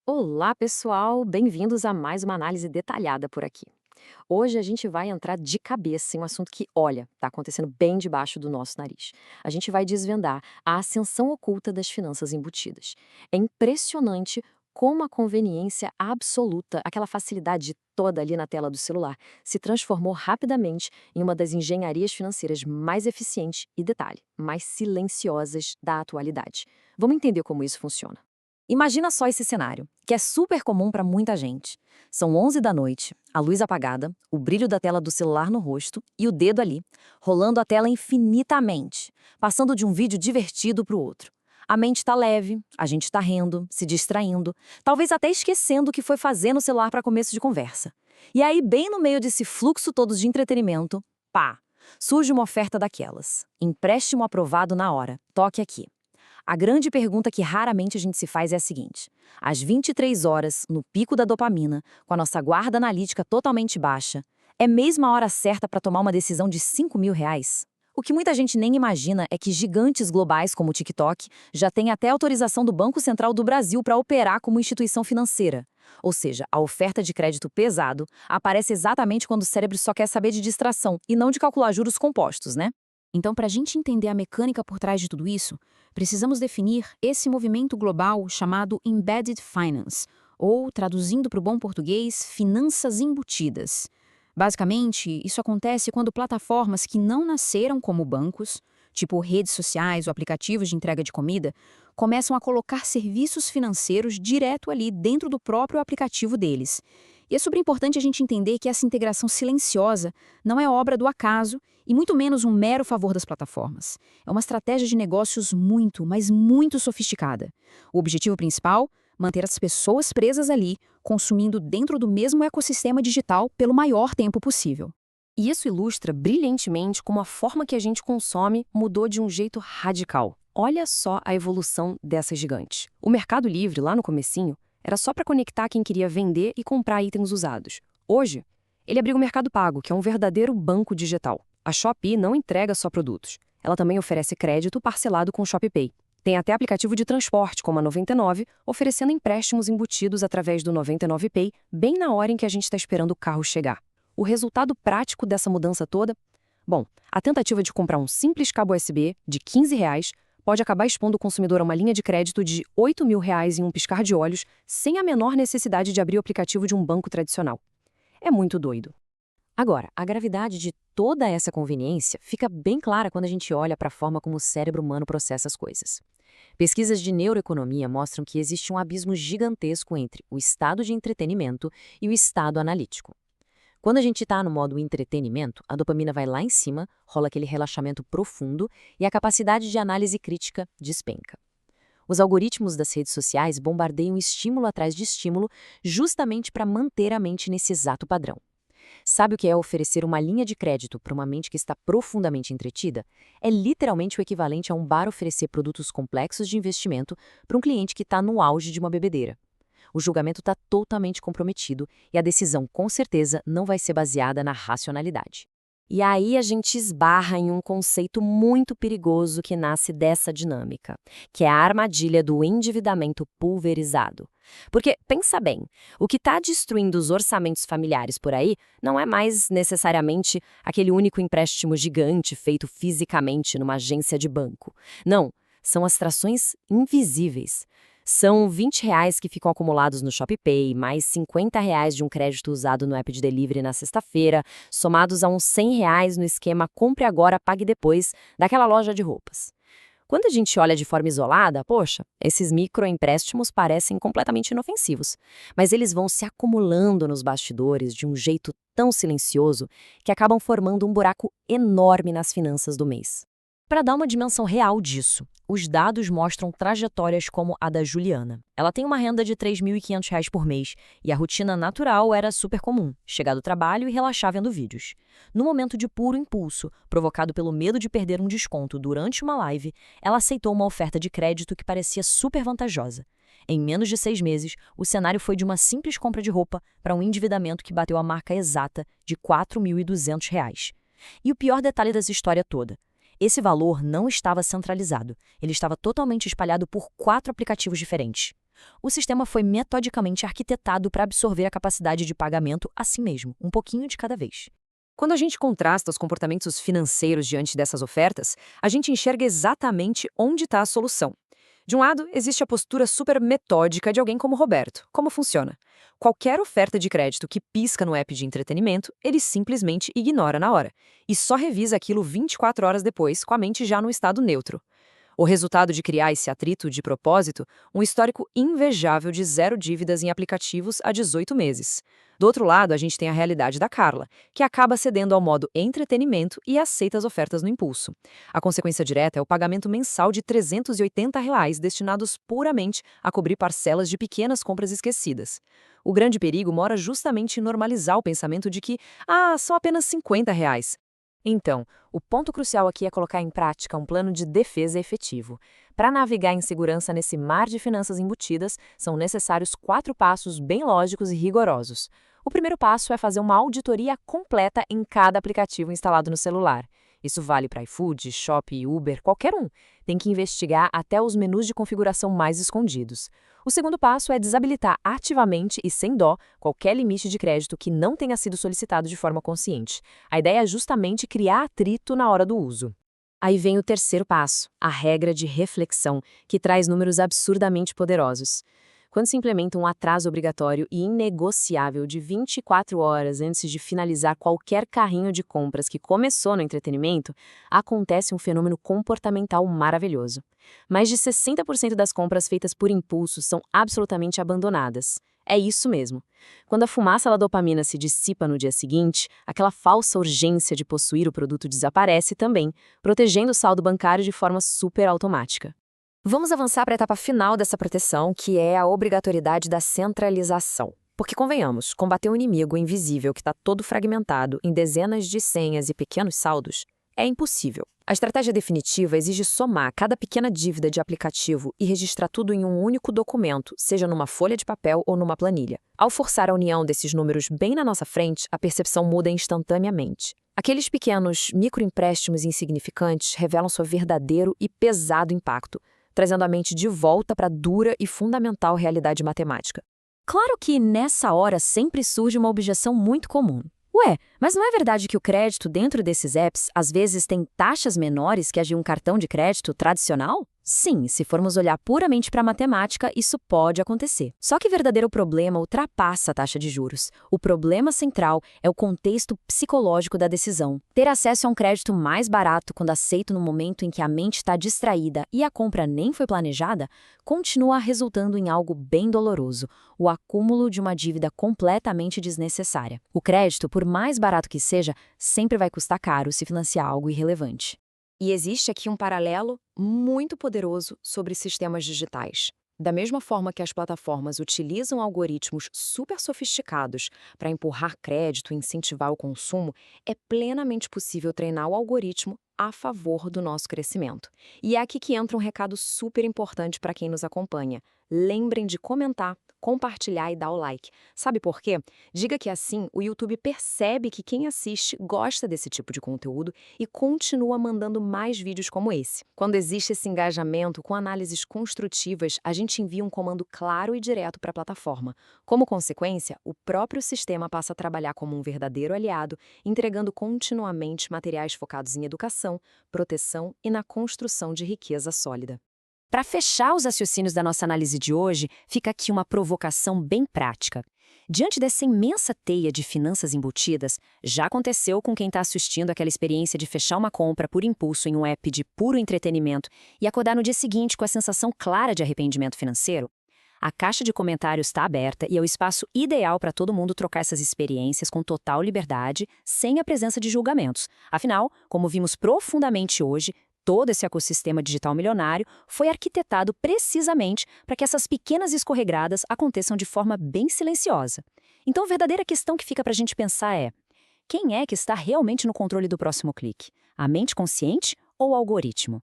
Olá, pessoal! Bem-vindos a mais uma análise detalhada por aqui. Hoje a gente vai entrar de cabeça em um assunto que, olha, está acontecendo bem debaixo do nosso nariz. A gente vai desvendar a ascensão oculta das finanças embutidas. É impressionante como a conveniência absoluta, aquela facilidade toda ali na tela do celular, se transformou rapidamente em uma das engenharias financeiras mais eficientes e, detalhe, mais silenciosas da atualidade. Vamos entender como isso funciona. Imagina só esse cenário, que é super comum para muita gente. São 11 da noite, a luz apagada, o brilho da tela do celular no rosto e o dedo ali, rolando a tela infinitamente, passando de um vídeo divertido para o outro. A mente está leve, a gente está rindo, se distraindo, talvez até esquecendo o que foi fazer no celular para começo de conversa. E aí, bem no meio desse fluxo todo de entretenimento, pá, surge uma oferta daquelas. Empréstimo aprovado na hora, toque aqui. A grande pergunta que raramente a gente se faz é a seguinte: às 23 horas, no pico da dopamina, com a nossa guarda analítica totalmente baixa, é mesmo a hora certa para tomar uma decisão de R$ 5.000? O que muita gente nem imagina é que gigantes globais como o TikTok já têm até autorização do Banco Central do Brasil para operar como instituição financeira. Ou seja, a oferta de crédito pesado aparece exatamente quando o cérebro só quer saber de distração e não de calcular juros compostos, né? Então, para a gente entender a mecânica por trás de tudo isso, precisamos definir esse movimento global chamado Embedded Finance, ou, traduzindo para o bom português, finanças embutidas. Basicamente, isso acontece quando plataformas que não nasceram como bancos, tipo redes sociais ou aplicativos de entrega de comida, começam a colocar serviços financeiros direto ali dentro do próprio aplicativo deles. E é super importante a gente entender que essa integração silenciosa não é obra do acaso e muito menos um mero favor das plataformas. É uma estratégia de negócios muito, mas muito sofisticada. O objetivo principal? Manter as pessoas presas ali, consumindo dentro do mesmo ecossistema digital pelo maior tempo possível. E isso ilustra brilhantemente como a forma que a gente consome mudou de um jeito radical. Olha só a evolução dessa gigante. O Mercado Livre, lá no comecinho, era só para conectar quem queria vender e comprar itens usados. Hoje, ele abriu o Mercado Pago, que é um verdadeiro banco digital. A Shopee não entrega só produtos. Ela também oferece crédito parcelado com o ShopeePay. Tem até aplicativo de transporte, como a 99, oferecendo empréstimos embutidos através do 99Pay, bem na hora em que a gente está esperando o carro chegar. O resultado prático dessa mudança toda? Bom, a tentativa de comprar um simples cabo USB de R$ 15 pode acabar expondo o consumidor a uma linha de crédito de R$ 8.000 em um piscar de olhos, sem a menor necessidade de abrir o aplicativo de um banco tradicional. É muito doido. Agora, a gravidade de toda essa conveniência fica bem clara quando a gente olha para a forma como o cérebro humano processa as coisas. Pesquisas de neuroeconomia mostram que existe um abismo gigantesco entre o estado de entretenimento e o estado analítico. Quando a gente está no modo entretenimento, a dopamina vai lá em cima, rola aquele relaxamento profundo e a capacidade de análise crítica despenca. Os algoritmos das redes sociais bombardeiam estímulo atrás de estímulo justamente para manter a mente nesse exato padrão. Sabe o que é oferecer uma linha de crédito para uma mente que está profundamente entretida? É literalmente o equivalente a um bar oferecer produtos complexos de investimento para um cliente que está no auge de uma bebedeira. O julgamento está totalmente comprometido e a decisão, com certeza, não vai ser baseada na racionalidade. E aí a gente esbarra em um conceito muito perigoso que nasce dessa dinâmica, que é a armadilha do endividamento pulverizado. Porque, pensa bem, o que está destruindo os orçamentos familiares por aí não é mais necessariamente aquele único empréstimo gigante feito fisicamente numa agência de banco. Não, são as trações invisíveis. São R$ 20 que ficam acumulados no ShopeePay, mais R$ 50 de um crédito usado no app de delivery na sexta-feira, somados a uns R$ 100 no esquema Compre Agora, Pague Depois, daquela loja de roupas. Quando a gente olha de forma isolada, poxa, esses microempréstimos parecem completamente inofensivos, mas eles vão se acumulando nos bastidores de um jeito tão silencioso que acabam formando um buraco enorme nas finanças do mês. Para dar uma dimensão real disso, os dados mostram trajetórias como a da Juliana. Ela tem uma renda de R$ 3.500 por mês e a rotina natural era super comum, chegar do trabalho e relaxar vendo vídeos. No momento de puro impulso, provocado pelo medo de perder um desconto durante uma live, ela aceitou uma oferta de crédito que parecia super vantajosa. Em menos de 6 meses, o cenário foi de uma simples compra de roupa para um endividamento que bateu a marca exata de R$ 4.200. E o pior detalhe dessa história toda: esse valor não estava centralizado, ele estava totalmente espalhado por 4 aplicativos diferentes. O sistema foi metodicamente arquitetado para absorver a capacidade de pagamento assim mesmo, um pouquinho de cada vez. Quando a gente contrasta os comportamentos financeiros diante dessas ofertas, a gente enxerga exatamente onde está a solução. De um lado, existe a postura super metódica de alguém como Roberto. Como funciona? Qualquer oferta de crédito que pisca no app de entretenimento, ele simplesmente ignora na hora. E só revisa aquilo 24 horas depois, com a mente já no estado neutro. O resultado de criar esse atrito de propósito, um histórico invejável de 0 dívidas em aplicativos há 18 meses. Do outro lado, a gente tem a realidade da Carla, que acaba cedendo ao modo entretenimento e aceita as ofertas no impulso. A consequência direta é o pagamento mensal de R$ 380 destinados puramente a cobrir parcelas de pequenas compras esquecidas. O grande perigo mora justamente em normalizar o pensamento de que, são apenas R$ 50. Então, o ponto crucial aqui é colocar em prática um plano de defesa efetivo. Para navegar em segurança nesse mar de finanças embutidas, são necessários 4 passos bem lógicos e rigorosos. O primeiro passo é fazer uma auditoria completa em cada aplicativo instalado no celular. Isso vale para iFood, Shopee, Uber, qualquer um. Tem que investigar até os menus de configuração mais escondidos. O segundo passo é desabilitar ativamente e sem dó qualquer limite de crédito que não tenha sido solicitado de forma consciente. A ideia é justamente criar atrito na hora do uso. Aí vem o terceiro passo, a regra de reflexão, que traz números absurdamente poderosos. Quando se implementa um atraso obrigatório e inegociável de 24 horas antes de finalizar qualquer carrinho de compras que começou no entretenimento, acontece um fenômeno comportamental maravilhoso. Mais de 60% das compras feitas por impulso são absolutamente abandonadas. É isso mesmo. Quando a fumaça da dopamina se dissipa no dia seguinte, aquela falsa urgência de possuir o produto desaparece também, protegendo o saldo bancário de forma super automática. Vamos avançar para a etapa final dessa proteção, que é a obrigatoriedade da centralização. Porque, convenhamos, combater um inimigo invisível que está todo fragmentado em dezenas de senhas e pequenos saldos é impossível. A estratégia definitiva exige somar cada pequena dívida de aplicativo e registrar tudo em um único documento, seja numa folha de papel ou numa planilha. Ao forçar a união desses números bem na nossa frente, a percepção muda instantaneamente. Aqueles pequenos microempréstimos insignificantes revelam seu verdadeiro e pesado impacto, trazendo a mente de volta para a dura e fundamental realidade matemática. Claro que, nessa hora, sempre surge uma objeção muito comum. Ué, mas não é verdade que o crédito dentro desses apps às vezes tem taxas menores que a de um cartão de crédito tradicional? Sim, se formos olhar puramente para a matemática, isso pode acontecer. Só que o verdadeiro problema ultrapassa a taxa de juros. O problema central é o contexto psicológico da decisão. Ter acesso a um crédito mais barato quando aceito no momento em que a mente está distraída e a compra nem foi planejada, continua resultando em algo bem doloroso, o acúmulo de uma dívida completamente desnecessária. O crédito, por mais barato que seja, sempre vai custar caro se financiar algo irrelevante. E existe aqui um paralelo muito poderoso sobre sistemas digitais. Da mesma forma que as plataformas utilizam algoritmos super sofisticados para empurrar crédito e incentivar o consumo, é plenamente possível treinar o algoritmo a favor do nosso crescimento. E é aqui que entra um recado super importante para quem nos acompanha. Lembrem de comentar, compartilhar e dar o like. Sabe por quê? Diga que assim o YouTube percebe que quem assiste gosta desse tipo de conteúdo e continua mandando mais vídeos como esse. Quando existe esse engajamento com análises construtivas, a gente envia um comando claro e direto para a plataforma. Como consequência, o próprio sistema passa a trabalhar como um verdadeiro aliado, entregando continuamente materiais focados em educação, proteção e na construção de riqueza sólida. Para fechar os raciocínios da nossa análise de hoje, fica aqui uma provocação bem prática. Diante dessa imensa teia de finanças embutidas, já aconteceu com quem está assistindo aquela experiência de fechar uma compra por impulso em um app de puro entretenimento e acordar no dia seguinte com a sensação clara de arrependimento financeiro? A caixa de comentários está aberta e é o espaço ideal para todo mundo trocar essas experiências com total liberdade, sem a presença de julgamentos. Afinal, como vimos profundamente hoje, todo esse ecossistema digital milionário foi arquitetado precisamente para que essas pequenas escorregadas aconteçam de forma bem silenciosa. Então, a verdadeira questão que fica para a gente pensar é: quem é que está realmente no controle do próximo clique? A mente consciente ou o algoritmo?